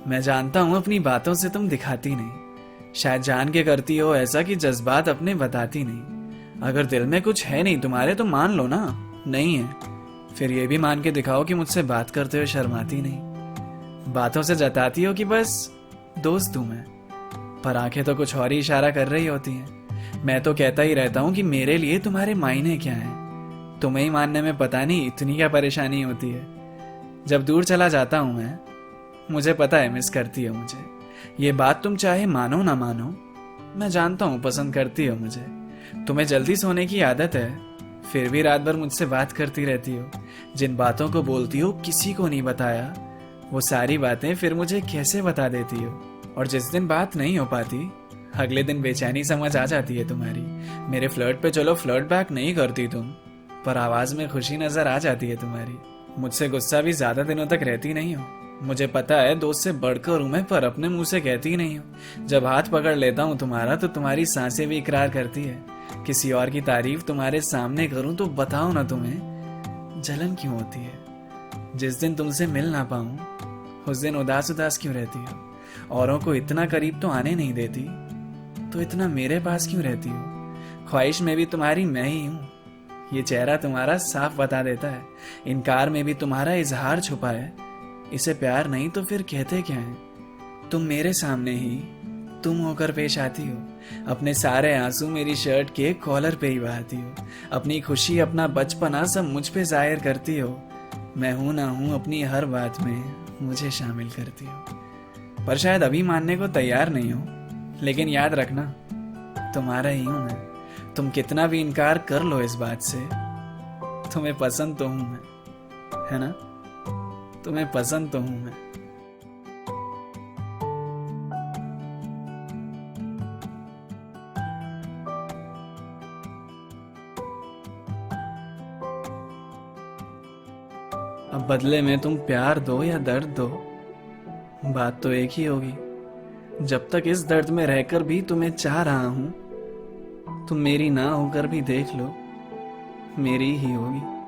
मैं जानता हूं अपनी बातों से तुम दिखाती नहीं, शायद जान के करती हो ऐसा कि जज्बात अपने बताती नहीं। अगर दिल में कुछ है नहीं तुम्हारे तो मान लो ना, नहीं है। फिर ये भी मान के दिखाओ कि मुझसे बात करते हुए शर्माती नहीं। बातों से जताती हो कि बस दोस्त हूं मैं, पर आंखें तो कुछ और ही इशारा कर रही होती हैं। मैं तो कहता ही रहता हूं कि मेरे लिए तुम्हारे मायने क्या हैं। तुम्हें ही मानने में पता नहीं इतनी क्या परेशानी होती है। जब दूर चला जाता हूं मैं, मुझे पता है मिस करती हो मुझे। ये बात तुम चाहे मानो ना मानो, मैं जानता हूं पसंद करती हो मुझे। तुम्हें जल्दी सोने की आदत है, फिर भी रात भर मुझसे बात करती रहती हो। जिन बातों को बोलती हो किसी को नहीं बताया, वो सारी बातें फिर मुझे कैसे बता देती हो। और जिस दिन बात नहीं हो पाती, अगले दिन बेचैनी समझ आ जाती है तुम्हारी। मेरे फ्लर्ट पे चलो फ्लर्ट बैक नहीं करती तुम, पर आवाज में खुशी नजर आ जाती है तुम्हारी। मुझसे गुस्सा भी ज्यादा दिनों तक रहती नहीं हो। मुझे पता है दोस्त से बढ़कर हूं मैं, पर अपने मुंह से कहती नहीं हो। जब हाथ पकड़ लेता हूं तुम्हारा तो तुम्हारी सांसें भी इकरार करती है। किसी और की तारीफ तुम्हारे सामने करूं तो बताओ ना तुम्हें जलन क्यों होती है। जिस दिन तुमसे मिल ना पाऊं उस दिन उदास उदास क्यों रहती हो। औरों को इतना करीब तो आने नहीं देती, तो इतना मेरे पास क्यों रहती हो। ख्वाहिश में भी तुम्हारी मैं ही हूं, ये चेहरा तुम्हारा साफ बता देता है। इनकार में भी तुम्हारा इजहार छुपा है। इसे प्यार नहीं तो फिर कहते क्या है। तुम मेरे सामने ही तुम होकर पेश आती हो। अपने सारे आंसू मेरी शर्ट के कॉलर पे ही बहाती हो। अपनी खुशी अपना बचपना सब मुझ पे जाहिर करती हो। मैं हूं ना हूं अपनी हर बात में मुझे शामिल करती हो। पर शायद अभी मानने को तैयार नहीं हो, लेकिन याद रखना तुम्हारा ही हूं मैं। तुम कितना भी इनकार कर लो इस बात से, तुम्हें पसंद तो हूं मैं, है ना। तुम्हें पसंद तो हूं मैं। अब बदले में तुम प्यार दो या दर्द दो, बात तो एक ही होगी। जब तक इस दर्द में रहकर भी तुम्हें चाह रहा हूं, तुम मेरी ना होकर भी देख लो, मेरी ही होगी।